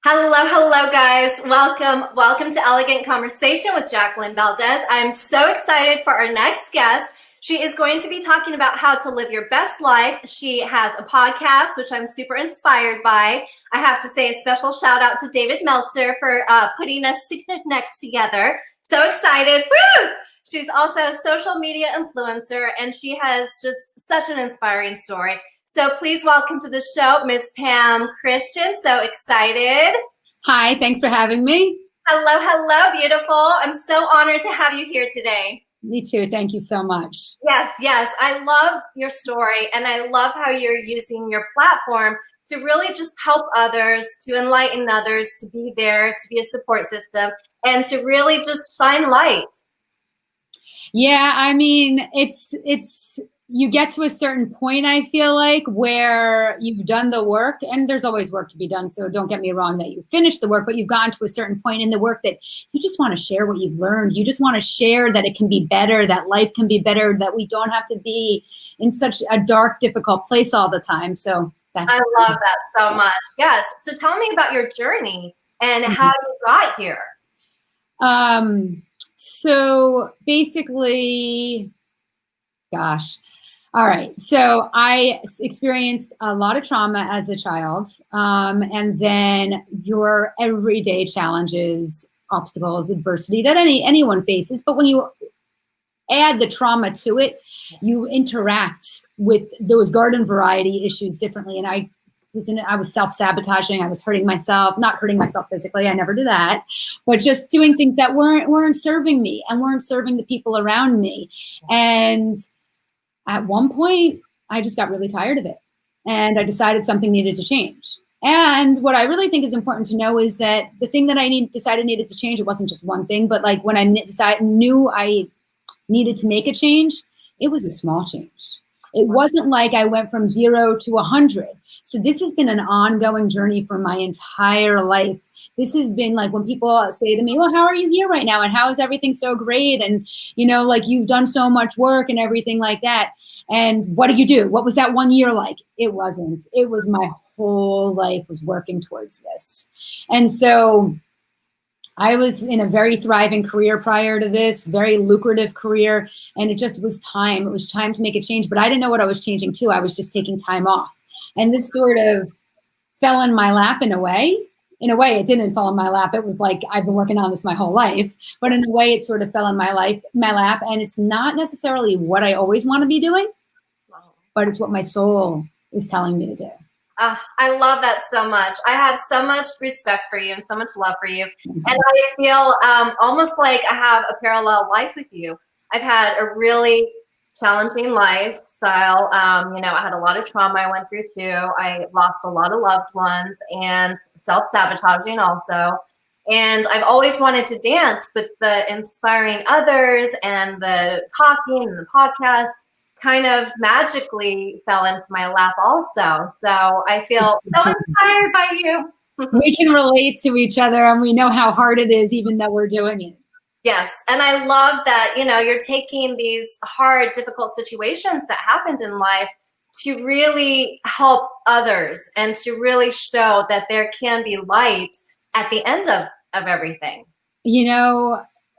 Hello, guys. Welcome to Elegant Conversation with Jacqueline Valdez. I'm so excited for our next guest. She is going to be talking about how to live your best life. She has a podcast, which I'm super inspired by. I have to say a special shout out to David Meltzer for putting us to connect together. So excited. Woo! She's also a social media influencer, and she has just such an inspiring story. So please welcome to the show, Ms. Pam Christian. So excited. Hi, thanks for having me. Hello, beautiful. I'm so honored to have you here today. Me too. Thank you so much. Yes. I love your story, and I love how you're using your platform to really just help others, to enlighten others, to be there, to be a support system, and to really just shine light. Yeah, I mean, it's you get to a certain point, I feel like, where you've done the work, and there's always work to be done. So don't get me wrong that you finished the work, but you've gotten to a certain point in the work that you just want to share what you've learned. You just want to share that it can be better, that life can be better, that we don't have to be in such a dark, difficult place all the time. So I love that so much. Yes. So tell me about your journey and how you got here. So basically, gosh. All right. So I experienced a lot of trauma as a child. And then your everyday challenges, obstacles, adversity that anyone faces. But when you add the trauma to it, you interact with those garden variety issues differently. And I was self-sabotaging. I was hurting myself, not hurting myself physically. I never did that, but just doing things that weren't serving me and weren't serving the people around me. And at one point, I just got really tired of it. And I decided something needed to change. And what I really think is important to know is that the thing that I decided needed to change, it wasn't just one thing, but like when I knew I needed to make a change, it was a small change. It wasn't like I went from 0 to 100. So this has been an ongoing journey for my entire life. This has been like when people say to me, well, how are you here right now? And how is everything so great? And, like you've done so much work and everything like that. And what did you do? What was that 1 year like? It wasn't. It was my whole life was working towards this. And so I was in a very thriving career prior to this, very lucrative career. And it just was time. It was time to make a change. But I didn't know what I was changing to. I was just taking time off. And this sort of fell in my lap in a way. In a way, it didn't fall in my lap. It was like I've been working on this my whole life. But in a way, it sort of fell in my lap. And it's not necessarily what I always want to be doing, but it's what my soul is telling me to do. I love that so much. I have so much respect for you and so much love for you. And I feel almost like I have a parallel life with you. I've had a really challenging lifestyle. I had a lot of trauma I went through too. I lost a lot of loved ones and self-sabotaging also. And I've always wanted to dance, but the inspiring others and the talking and the podcast kind of magically fell into my lap also. So I feel so inspired by you. We can relate to each other and we know how hard it is even though we're doing it. Yes. And I love that, you're taking these hard, difficult situations that happened in life to really help others and to really show that there can be light at the end of everything.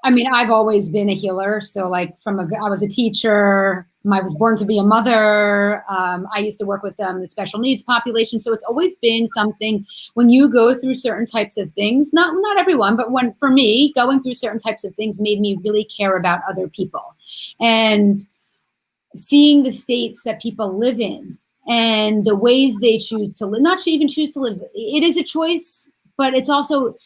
I've always been a healer. So like I was a teacher. I was born to be a mother. I used to work with the special needs population. So it's always been something when you go through certain types of things, not everyone, but for me, going through certain types of things made me really care about other people and seeing the states that people live in and the ways they choose to live, not even choose to live. It is a choice, but it's also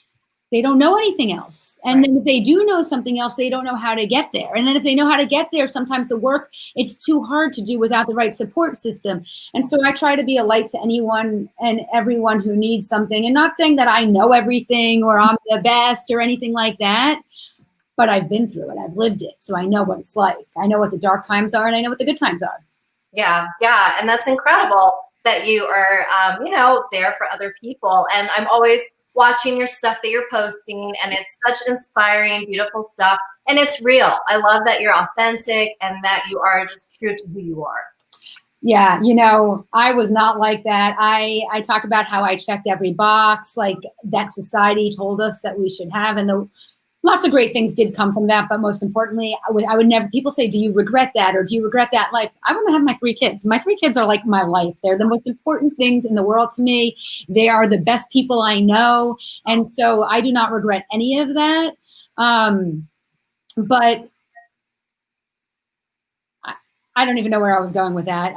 they don't know anything else. And then if they do know something else, they don't know how to get there. And then if they know how to get there, sometimes the work, it's too hard to do without the right support system. And so I try to be a light to anyone and everyone who needs something. And not saying that I know everything or I'm the best or anything like that, but I've been through it. I've lived it. So I know what it's like. I know what the dark times are and I know what the good times are. Yeah. And that's incredible that you are, there for other people. And I'm always watching your stuff that you're posting, and it's such inspiring, beautiful stuff. And it's real. I love that you're authentic and that you are just true to who you are. Yeah, you know, I was not like that. I talk about how I checked every box, like that society told us that we should have, and lots of great things did come from that. But most importantly, I would never. People say, "Do you regret that, or do you regret that life?" I want to have my 3 kids. My 3 kids are like my life. They're the most important things in the world to me. They are the best people I know, and so I do not regret any of that. But I don't even know where I was going with that.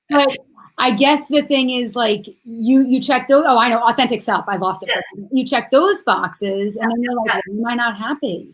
But I guess the thing is, like, you check those. Oh, I know, authentic self. I lost it. Yes. You check those boxes, and then you're like, Yes. am I not happy?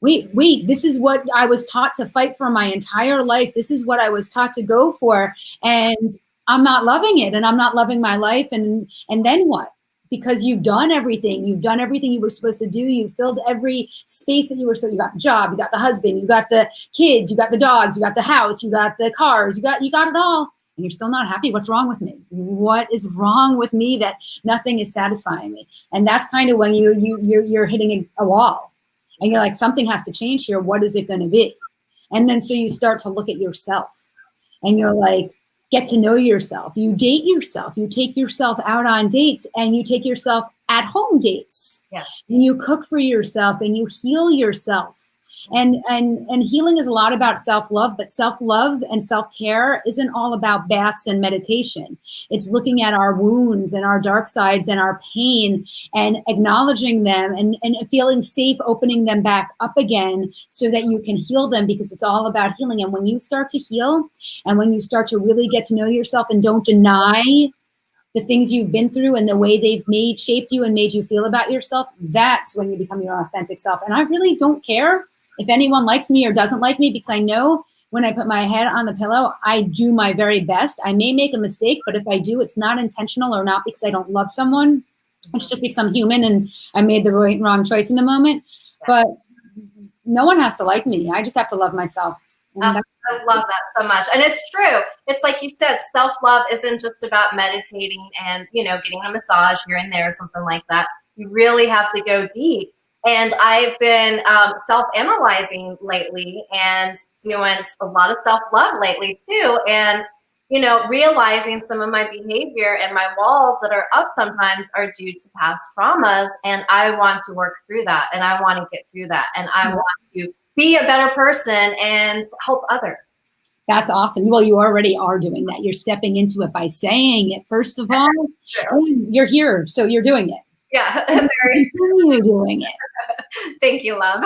Wait, this is what I was taught to fight for my entire life. This is what I was taught to go for. And I'm not loving it, and I'm not loving my life. And then what? Because you've done everything. You've done everything you were supposed to do. You filled every space that you were. So you got the job, you got the husband, you got the kids, you got the dogs, you got the house, you got the cars, you got it all. And you're still not happy. What's wrong with me? What is wrong with me that nothing is satisfying me? And that's kind of when you're hitting a wall. And you're like, something has to change here. What is it going to be? And then so you start to look at yourself, and you're like, get to know yourself. You date yourself. You take yourself out on dates, and you take yourself at home dates. Yeah. And you cook for yourself, and you heal yourself. And healing is a lot about self-love, but self-love and self-care isn't all about baths and meditation. It's looking at our wounds and our dark sides and our pain and acknowledging them and feeling safe, opening them back up again so that you can heal them, because it's all about healing. And when you start to heal, and when you start to really get to know yourself and don't deny the things you've been through and the way they've shaped you and made you feel about yourself, that's when you become your authentic self. And I really don't care if anyone likes me or doesn't like me, because I know when I put my head on the pillow, I do my very best. I may make a mistake, but if I do, it's not intentional or not because I don't love someone. It's just because I'm human and I made the wrong choice in the moment. But no one has to like me. I just have to love myself. I love that so much. And it's true. It's like you said, self-love isn't just about meditating and, getting a massage here and there or something like that. You really have to go deep. And I've been self-analyzing lately and doing a lot of self-love lately too. And, realizing some of my behavior and my walls that are up sometimes are due to past traumas. And I want to work through that. And I want to get through that. And I want to be a better person and help others. That's awesome. Well, you already are doing that. You're stepping into it by saying it. First of all, you're here, so you're doing it. Yeah. Continue doing it. Thank you, love.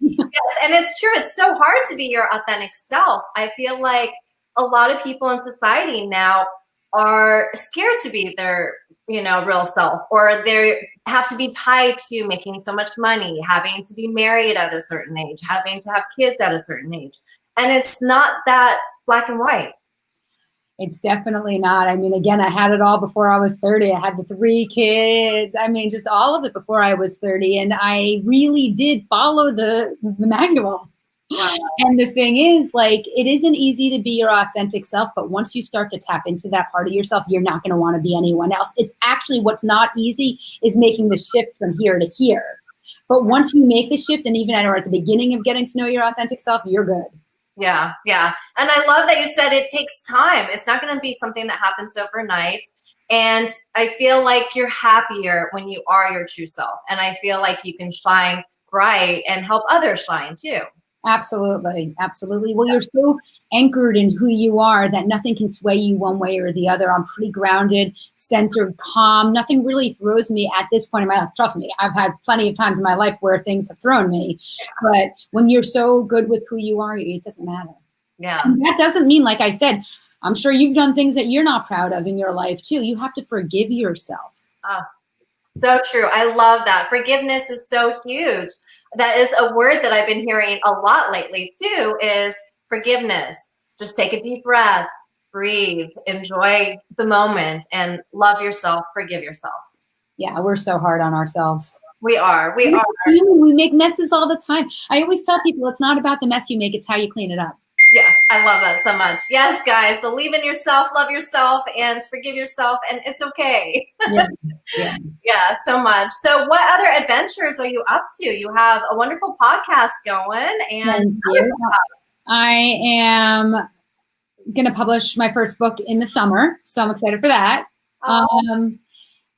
Yes, and it's true. It's so hard to be your authentic self. I feel like a lot of people in society now are scared to be their, real self, or they have to be tied to making so much money, having to be married at a certain age, having to have kids at a certain age. And it's not that black and white. It's definitely not. I mean, again, I had it all before I was 30. I had the 3 kids. I mean, just all of it before I was 30. And I really did follow the manual. Wow. And the thing is, like, it isn't easy to be your authentic self, but once you start to tap into that part of yourself, you're not going to want to be anyone else. It's actually what's not easy is making the shift from here to here. But once you make the shift, and even at the beginning of getting to know your authentic self, you're good. Yeah, yeah. And I love that you said it takes time. It's not going to be something that happens overnight. And I feel like you're happier when you are your true self. And I feel like you can shine bright and help others shine too. Absolutely. Absolutely. Well, you're so anchored in who you are that nothing can sway you one way or the other. I'm pretty grounded, centered, calm. Nothing really throws me at this point in my life. Trust me, I've had plenty of times in my life where things have thrown me. But when you're so good with who you are, it doesn't matter. Yeah. And that doesn't mean, like I said, I'm sure you've done things that you're not proud of in your life too. You have to forgive yourself. Oh, so true. I love that. Forgiveness is so huge. That is a word that I've been hearing a lot lately too, is forgiveness. Just take a deep breath, breathe, enjoy the moment, and love yourself, forgive yourself. Yeah, we're so hard on ourselves. We are. We are. We make messes all the time. I always tell people it's not about the mess you make, it's how you clean it up. Yeah, I love that so much. Yes, guys, believe in yourself, love yourself, and forgive yourself, and it's okay. Yeah, so much. So what other adventures are you up to? You have a wonderful podcast going, and I am going to publish my first book in the summer, so I'm excited for that.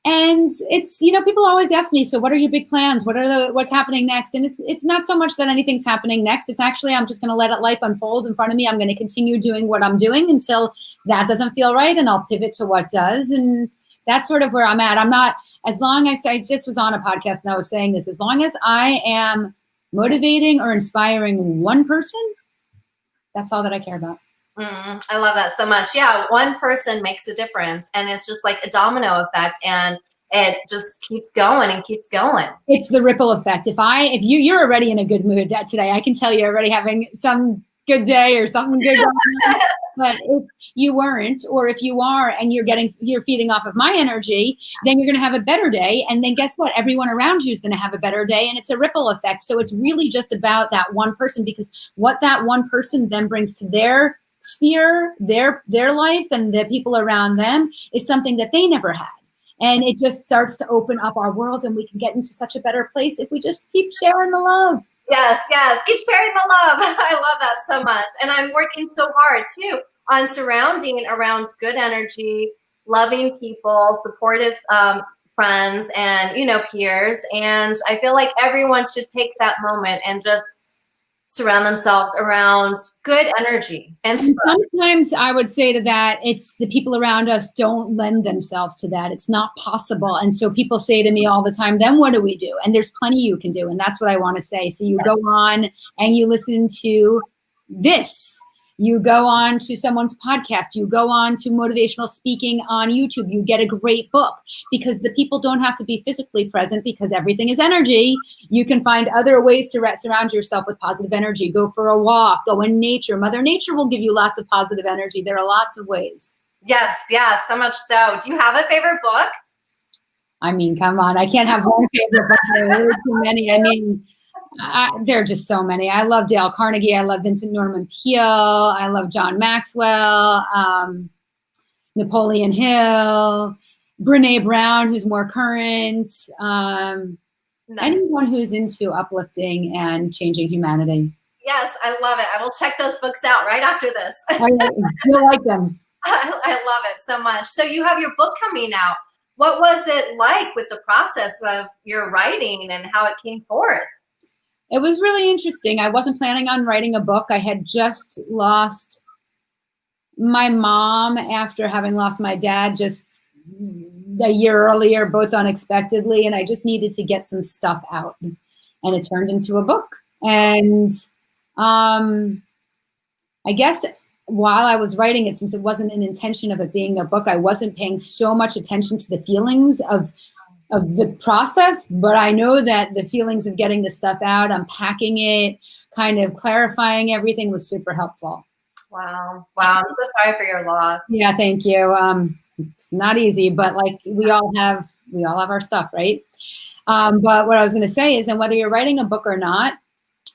And it's, people always ask me, so what are your big plans? What's happening next? And it's not so much that anything's happening next. It's actually, I'm just going to let life unfold in front of me. I'm going to continue doing what I'm doing until that doesn't feel right. And I'll pivot to what does. And that's sort of where I'm at. I'm not, as long as I just was on a podcast and I was saying this, as long as I am motivating or inspiring one person, that's all that I care about. I love that so much. Yeah, one person makes a difference, and it's just like a domino effect, and it just keeps going and keeps going. It's the ripple effect. If you're already in a good mood today, I can tell you're already having some good day or something good going on. But if you weren't, or if you are and you're feeding off of my energy, then you're going to have a better day. And then guess what? Everyone around you is going to have a better day, and it's a ripple effect. So it's really just about that one person, because what that one person then brings to their sphere, their life, and the people around them is something that they never had. And it just starts to open up our world, and we can get into such a better place if we just keep sharing the love. Yes. Keep sharing the love. I love that so much. And I'm working so hard too on surrounding around good energy, loving people, supportive friends, and, peers. And I feel like everyone should take that moment and just surround themselves around good energy. And sometimes I would say to that, it's the people around us don't lend themselves to that. It's not possible. And so people say to me all the time, then what do we do? And there's plenty you can do. And that's what I want to say. So you go on and you listen to this. You go on to someone's podcast, you go on to motivational speaking on YouTube, you get a great book, because the people don't have to be physically present, because everything is energy. You can find other ways to surround yourself with positive energy. Go for a walk, go in nature. Mother Nature will give you lots of positive energy. There are lots of ways. Yes, so much so. Do you have a favorite book? I mean, come on. I can't have one favorite book. There are too many. I mean, there are just so many. I love Dale Carnegie. I love Vincent Norman Peale. I love John Maxwell, Napoleon Hill, Brene Brown, who's more current. Nice. Anyone who's into uplifting and changing humanity. Yes, I love it. I will check those books out right after this. You'll like them. I love it so much. So you have your book coming out. What was it like with the process of your writing and how it came forth? It was really interesting. I wasn't planning on writing a book. I had just lost my mom after having lost my dad just a year earlier, both unexpectedly. And I just needed to get some stuff out. And it turned into a book. And I guess while I was writing it, since it wasn't an intention of it being a book, I wasn't paying so much attention to the feelings of the process, but I know that the feelings of getting the stuff out, unpacking it, kind of clarifying everything was super helpful. Wow. I'm so sorry for your loss. Yeah, thank you. It's not easy, but like we all have our stuff, right? But what I was going to say is, and whether you're writing a book or not,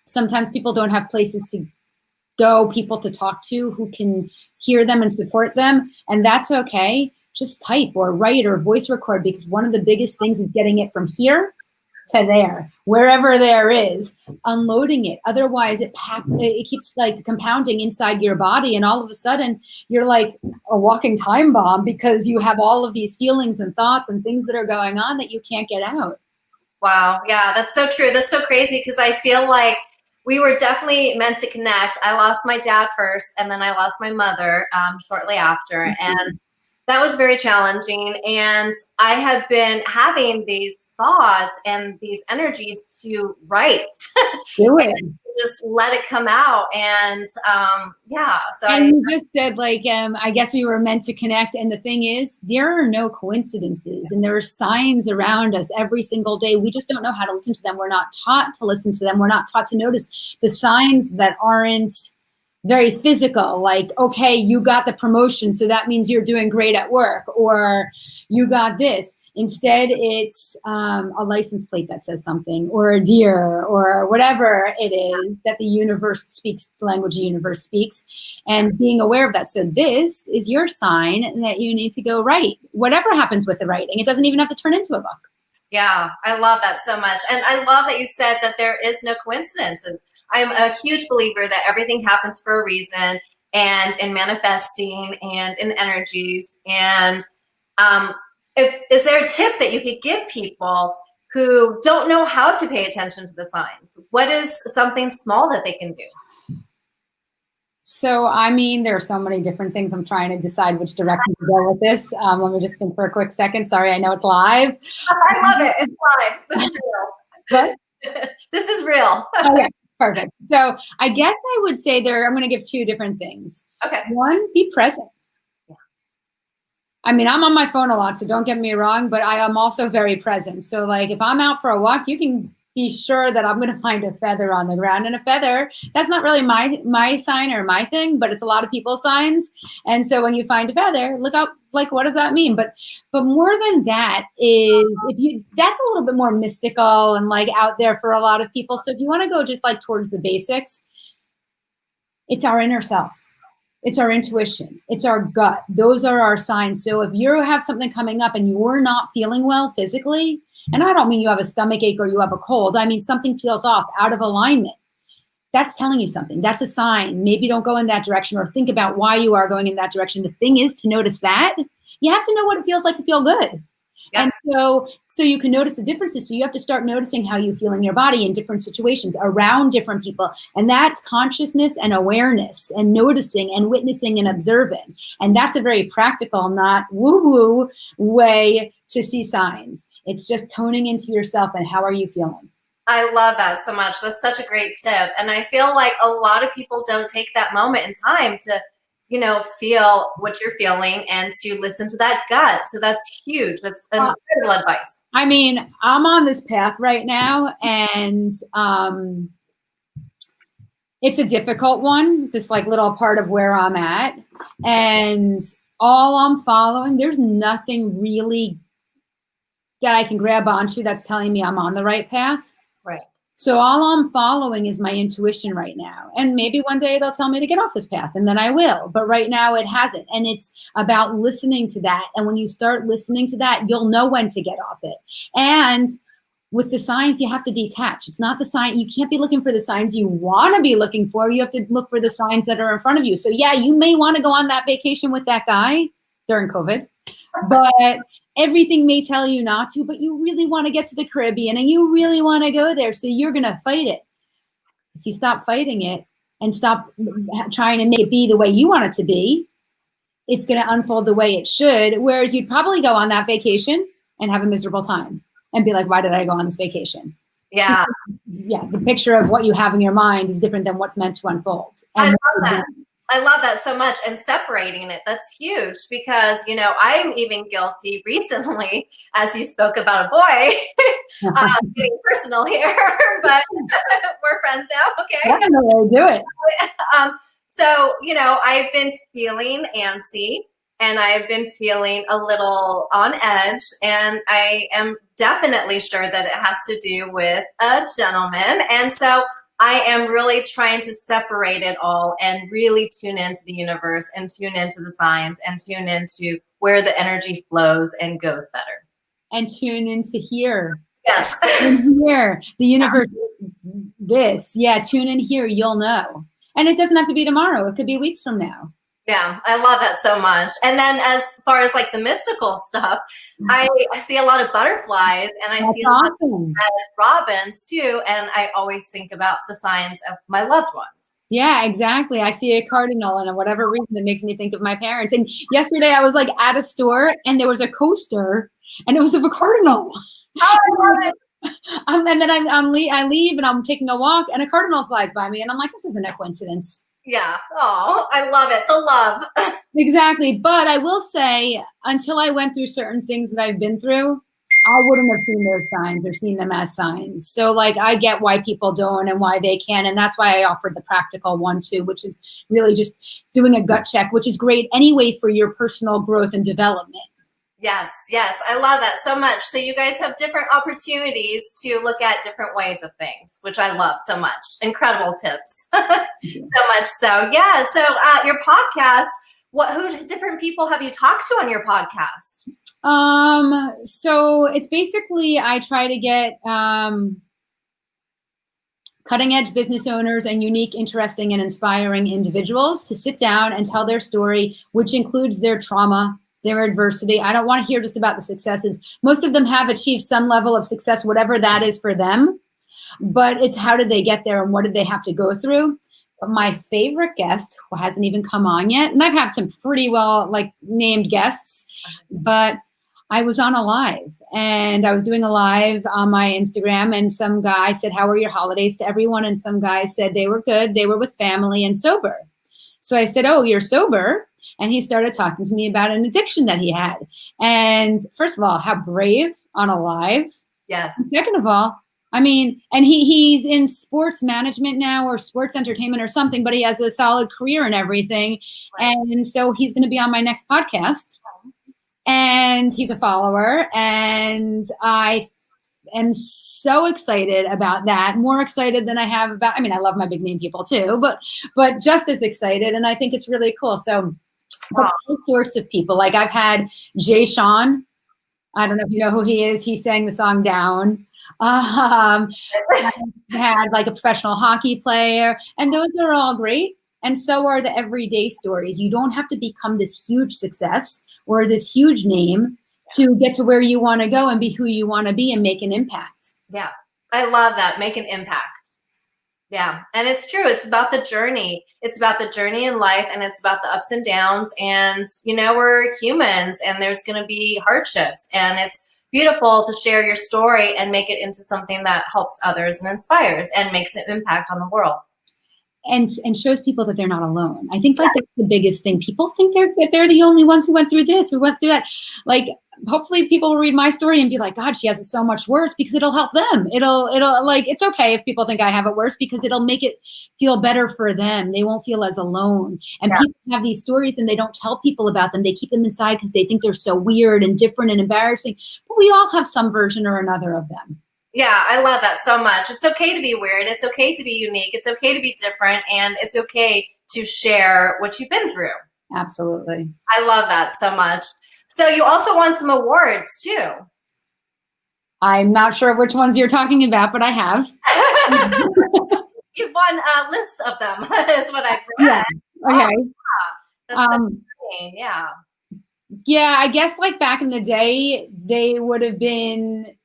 sometimes people don't have places to go, people to talk to who can hear them and support them, and that's okay. Just type or write or voice record, because one of the biggest things is getting it from here to there, wherever there is, unloading it. Otherwise it keeps like compounding inside your body, and all of a sudden you're like a walking time bomb, because you have all of these feelings and thoughts and things that are going on that you can't get out. Wow. Yeah, that's so true. That's so crazy, because I feel like we were definitely meant to connect. I lost my dad first, and then I lost my mother shortly after. And that was very challenging. And I have been having these thoughts and these energies to write. Do it. Just let it come out. And So you just said, like, I guess we were meant to connect. And the thing is, there are no coincidences, and there are signs around us every single day. We just don't know how to listen to them. We're not taught to listen to them. We're not taught to notice the signs that aren't very physical, like, okay, you got the promotion, so that means you're doing great at work, or you got this. Instead, it's a license plate that says something, or a deer, or whatever it is that the universe speaks, the language the universe speaks, and being aware of that. So this is your sign that you need to go write. Whatever happens with the writing, it doesn't even have to turn into a book. Yeah, I love that so much. And I love that you said that there is no coincidences. I'm a huge believer that everything happens for a reason, and in manifesting and in energies. And um, is there a tip that you could give people who don't know how to pay attention to the signs? What is something small that they can do? So, I mean, there are so many different things. I'm trying to decide which direction to go with this. Let me just think for a quick second. Sorry, I know it's live. I love it. It's live. This is real. What? This is real. Okay, perfect. So I guess I would say I'm going to give two different things. Okay. One, be present. I mean, I'm on my phone a lot, so don't get me wrong, but I am also very present. So like if I'm out for a walk, you can be sure that I'm going to find a feather on the ground. And a feather, that's not really my sign or my thing, but it's a lot of people's signs. And so when you find a feather, look up, like, what does that mean? But more than that is that's a little bit more mystical and like out there for a lot of people. So if you want to go just like towards the basics, it's our inner self. It's our intuition. It's our gut. Those are our signs. So if you have something coming up and you're not feeling well physically, and I don't mean you have a stomach ache or you have a cold, I mean something feels off, out of alignment. That's telling you something. That's a sign. Maybe don't go in that direction, or think about why you are going in that direction. The thing is to notice that. You have to know what it feels like to feel good. Yeah. And so you can notice the differences. So you have to start noticing how you feel in your body in different situations, around different people. And that's consciousness and awareness and noticing and witnessing and observing. And that's a very practical, not woo-woo way to see signs. It's just toning into yourself and how are you feeling? I love that so much. That's such a great tip. And I feel like a lot of people don't take that moment in time to, feel what you're feeling and to listen to that gut. So that's huge. That's incredible advice. I mean, I'm on this path right now, and it's a difficult one, this like little part of where I'm at. And all I'm following, there's nothing really that I can grab onto that's telling me I'm on the right path. Right. So all I'm following is my intuition right now. And maybe one day it'll tell me to get off this path, and then I will. But right now it hasn't. And it's about listening to that. And when you start listening to that, you'll know when to get off it. And with the signs, you have to detach. It's not the sign. You can't be looking for the signs you want to be looking for. You have to look for the signs that are in front of you. So yeah, you may want to go on that vacation with that guy during COVID, but everything may tell you not to, but you really want to get to the Caribbean and you really want to go there. So you're going to fight it. If you stop fighting it and stop trying to make it be the way you want it to be, it's going to unfold the way it should. Whereas you'd probably go on that vacation and have a miserable time and be like, why did I go on this vacation? Yeah. Yeah. The picture of what you have in your mind is different than what's meant to unfold. And I love that so much. And separating it, that's huge, because, I'm even guilty recently, as you spoke about a boy, getting personal here, but we're friends now. Okay. I don't know how to do it. So, I've been feeling antsy, and I've been feeling a little on edge, and I am definitely sure that it has to do with a gentleman. And so I am really trying to separate it all and really tune into the universe and tune into the signs and tune into where the energy flows and goes better. And tune into here. Yes. In here, the universe, tune in here, you'll know. And it doesn't have to be tomorrow. It could be weeks from now. Yeah, I love that so much. And then as far as like the mystical stuff, I see a lot of butterflies, and I see a lot of robins too. And I always think about the signs of my loved ones. Yeah, exactly. I see a cardinal, and for whatever reason, it makes me think of my parents. And yesterday I was like at a store, and there was a coaster, and it was of a cardinal. Oh, I love it. And then I leave, and I'm taking a walk, and a cardinal flies by me, and I'm like, this isn't a coincidence. Yeah. Oh, I love it. The love. Exactly. But I will say, until I went through certain things that I've been through, I wouldn't have seen those signs or seen them as signs. So like, I get why people don't and why they can. And that's why I offered the practical one too, which is really just doing a gut check, which is great anyway for your personal growth and development. Yes. I love that so much. So you guys have different opportunities to look at different ways of things, which I love so much. Incredible tips. So much so. Yeah. So your podcast, who different people have you talked to on your podcast? So it's basically, I try to get cutting edge business owners and unique, interesting, and inspiring individuals to sit down and tell their story, which includes their trauma, their adversity. I don't want to hear just about the successes. Most of them have achieved some level of success, whatever that is for them. But it's how did they get there and what did they have to go through? But my favorite guest, who hasn't even come on yet, and I've had some pretty well named guests, but I was on a live and I was doing a live on my Instagram, and some guy said, how are your holidays to everyone? And some guy said they were good. They were with family and sober. So I said, oh, you're sober? And he started talking to me about an addiction that he had. And first of all, how brave on a live. Yes. And second of all, I mean, and he's in sports management now or sports entertainment or something, but he has a solid career and everything. Right. And so he's going to be on my next podcast. And he's a follower. And I am so excited about that. More excited than I have about, I mean, I love my big name people too, but just as excited. And I think it's really cool. So all sorts of people, like I've had Jay Sean. I don't know if you know who he is. He sang the song Down. Had like a professional hockey player, and those are all great. And so are the everyday stories. You don't have to become this huge success or this huge name to get to where you want to go and be who you want to be and make an impact. Yeah, I love that. Make an impact. Yeah, and it's true. It's about the journey. It's about the journey in life, and it's about the ups and downs. And, you know, we're humans, and there's going to be hardships, and it's beautiful to share your story and make it into something that helps others and inspires and makes an impact on the world. And shows people that they're not alone. I think that's the biggest thing. People think they're the only ones who went through this or went through that. Like, hopefully people will read my story and be like, God, she has it so much worse, because it'll help them. It'll like, it's okay if people think I have it worse, because it'll make it feel better for them. They won't feel as alone. And people have these stories and they don't tell people about them. They keep them inside because they think they're so weird and different and embarrassing. But we all have some version or another of them. Yeah, I love that so much. It's okay to be weird. It's okay to be unique. It's okay to be different. And it's okay to share what you've been through. Absolutely. I love that so much. So you also won some awards too. I'm not sure which ones you're talking about, but I have. You've won a list of them, is what I've read. Yeah. Okay. Oh, yeah. That's so exciting. Yeah. Yeah, I guess like back in the day, they would have been,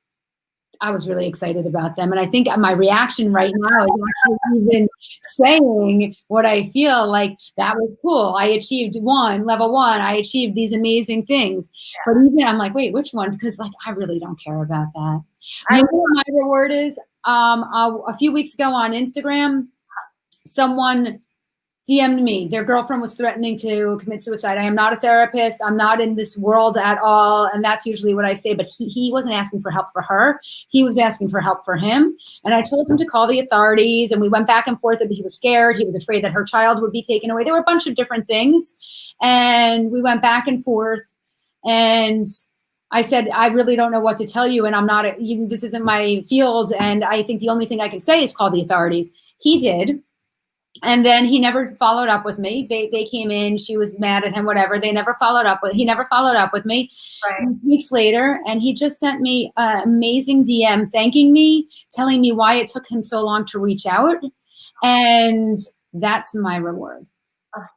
I was really excited about them. And I think my reaction right now is actually even saying what I feel like. That was cool. I achieved level one. I achieved these amazing things. Yeah. But even I'm like, wait, which ones? Because like, I really don't care about that. You know what my reward is? A few weeks ago on Instagram, someone DM'd me. Their girlfriend was threatening to commit suicide. I am not a therapist. I'm not in this world at all. And that's usually what I say. But he wasn't asking for help for her. He was asking for help for him. And I told him to call the authorities. And we went back and forth. But he was scared. He was afraid that her child would be taken away. There were a bunch of different things. And we went back and forth. And I said, I really don't know what to tell you. And I'm not, this isn't my field. And I think the only thing I can say is call the authorities. He did. And then he never followed up with me. They came in, she was mad at him, whatever. He never followed up with me. Right. Weeks later, and he just sent me an amazing DM thanking me, telling me why it took him so long to reach out. And that's my reward.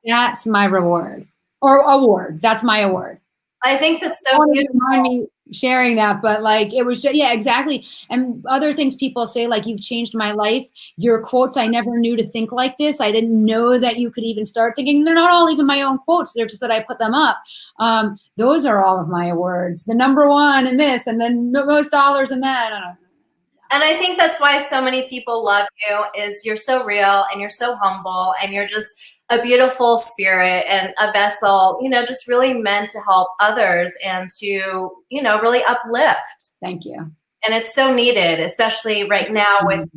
That's my reward. Or award. That's my award. I think that's so beautiful. Mind me sharing that, but like it was just, yeah, exactly. And other things people say, like, you've changed my life. Your quotes, I never knew to think like this. I didn't know that you could even start thinking. They're not all even my own quotes. They're just that I put them up. Those are all of my awards. The number one and this, and then most dollars and that. And I think that's why so many people love you, is you're so real and you're so humble and you're just a beautiful spirit and a vessel, you know, just really meant to help others and to, you know, really uplift. Thank you. And it's so needed, especially right now with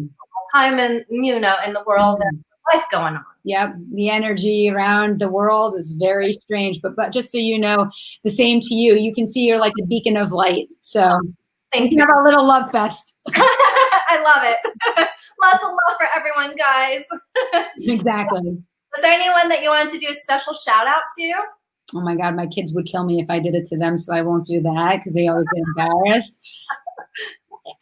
time and, you know, in the world and life going on. Yep. The energy around the world is very strange, but just so you know, the same to you. You can see you're like a beacon of light. So thank you. Have a little love fest. I love it. Lots of love for everyone, guys. Exactly. Was there anyone that you wanted to do a special shout out to? Oh my God, my kids would kill me if I did it to them, so I won't do that because they always get embarrassed.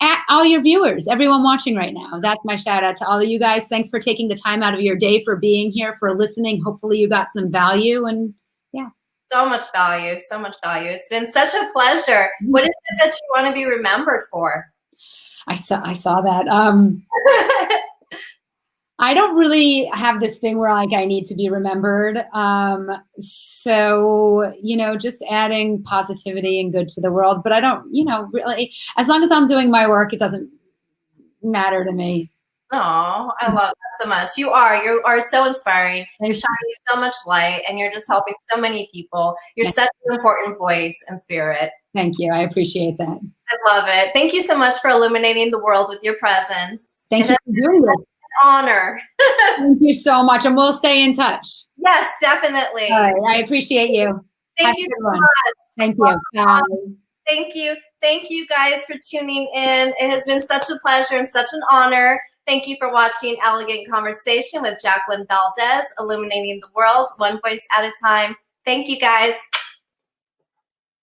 At all your viewers, everyone watching right now, that's my shout out to all of you guys. Thanks for taking the time out of your day, for being here, for listening. Hopefully you got some value, and yeah. So much value, so much value. It's been such a pleasure. What is it that you want to be remembered for? I saw that. I don't really have this thing where like I need to be remembered. So, you know, just adding positivity and good to the world. But I don't, you know, really, as long as I'm doing my work, it doesn't matter to me. Oh, I love that so much. You are so inspiring. You're shining so much light, and you're just helping so many people. You're such an important voice and spirit. Thank you. I appreciate that. I love it. Thank you so much for illuminating the world with your presence. Thank you for doing this. Honor. Thank you so much, and we'll stay in touch. Yes, definitely. All right, I appreciate you. Thank you so much. Thank you. Bye. Thank you. Thank you guys for tuning in. It has been such a pleasure and such an honor. Thank you for watching Elegant Conversation with Jacqueline Valdez, illuminating the world one voice at a time. Thank you guys.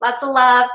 Lots of love.